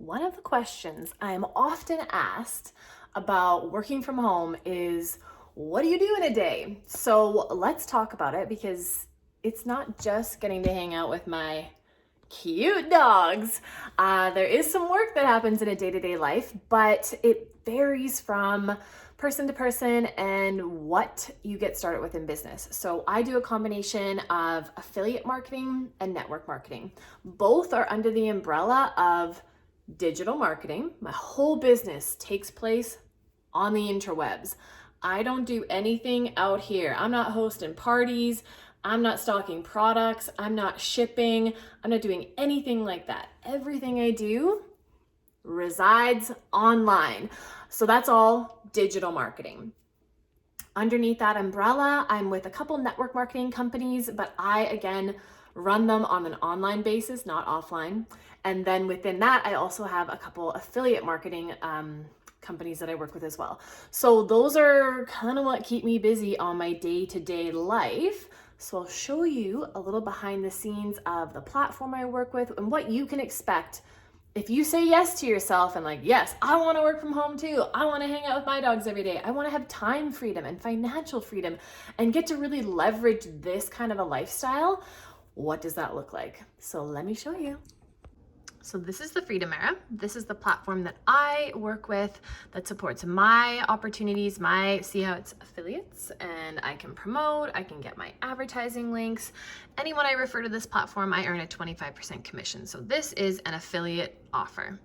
One of the questions I am often asked about working from home is, what do you do in a day? So let's talk about it, because it's not just getting to hang out with my cute dogs. There is some work that happens in a day-to-day life, but it varies from person to person and what you get started with in business. So I do a combination of affiliate marketing and network marketing. Both are under the umbrella of digital marketing. My whole business takes place on the interwebs. I don't do anything out here. I'm not hosting parties. I'm not stocking products. I'm not shipping. I'm not doing anything like that. Everything I do resides online. So that's all digital marketing. Underneath that umbrella, I'm with a couple network marketing companies, but I, again, run them on an online basis, not offline. And then within that, I also have a couple affiliate marketing companies that I work with as well. So those are kind of what keep me busy on my day-to-day life. So I'll show you a little behind the scenes of the platform I work with and what you can expect if you say yes to yourself and yes, I want to work from home too. I want to hang out with my dogs every day. I want to have time freedom and financial freedom and get to really leverage this kind of a lifestyle. What does that look like? So let me show you. So this is the Freedom Era. This is the platform that I work with that supports my opportunities, see how it's affiliates, and I can promote, I can get my advertising links. Anyone I refer to this platform, I earn a 25% commission. So this is an affiliate offer.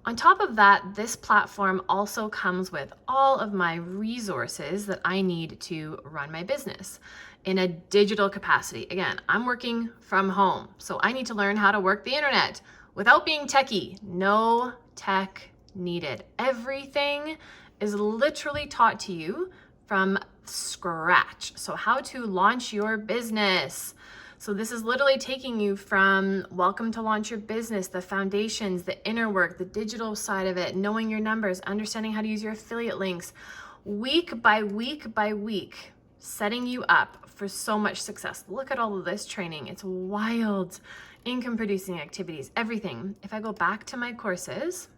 On top of that, this platform also comes with all of my resources that I need to run my business in a digital capacity. Again, I'm working from home, so I need to learn how to work the internet without being techie. No tech needed. Everything is literally taught to you from scratch. So how to launch your business. So this is literally taking you from welcome to launch your business, the foundations, the inner work, the digital side of it, knowing your numbers, understanding how to use your affiliate links, week by week by week, setting you up for so much success. Look at all of this training. It's wild. Income producing activities, everything. If I go back to my courses,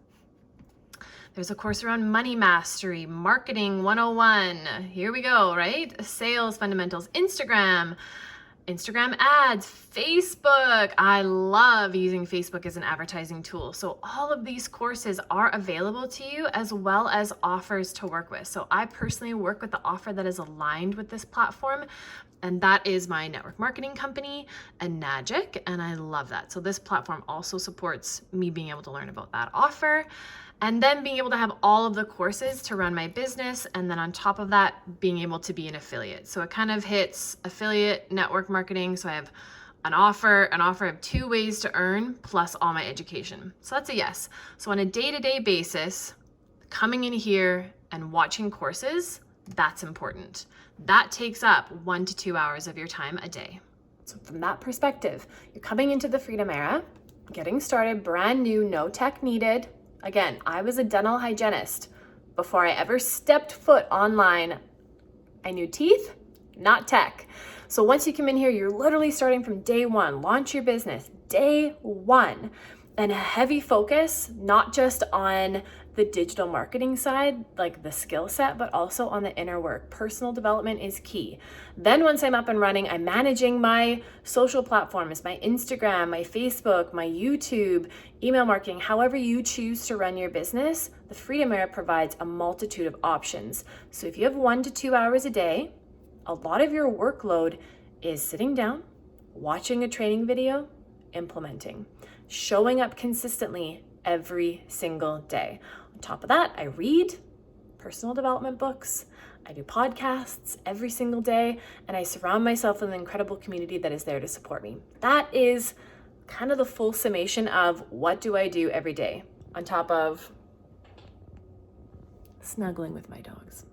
there's a course around money mastery, marketing 101. Here we go, right? Sales fundamentals, Instagram ads, Facebook. I love using Facebook as an advertising tool. So all of these courses are available to you, as well as offers to work with. So I personally work with the offer that is aligned with this platform, and that is my network marketing company, Enagic, and I love that. So this platform also supports me being able to learn about that offer, and then being able to have all of the courses to run my business, and then on top of that, being able to be an affiliate. So it kind of hits affiliate, network marketing. So I have an offer of 2 ways to earn, plus all my education. So that's a yes. So on a day-to-day basis, coming in here and watching courses, that's important. That takes up 1 to 2 hours of your time a day. So from that perspective, you're coming into the Freedom Era, getting started, brand new, no tech needed. Again, I was a dental hygienist. Before I ever stepped foot online, I knew teeth, not tech. So once you come in here, you're literally starting from day one. Launch your business, day one. And a heavy focus, not just on the digital marketing side, like the skill set, but also on the inner work. Personal development is key. Then once I'm up and running, I'm managing my social platforms, my Instagram, my Facebook, my YouTube, email marketing, however you choose to run your business. The Freedom Era provides a multitude of options. So if you have 1 to 2 hours a day, a lot of your workload is sitting down, watching a training video, implementing, showing up consistently every single day. On top of that, I read personal development books, I do podcasts every single day, and I surround myself with an incredible community that is there to support me. That is kind of the full summation of what do I do every day, on top of snuggling with my dogs.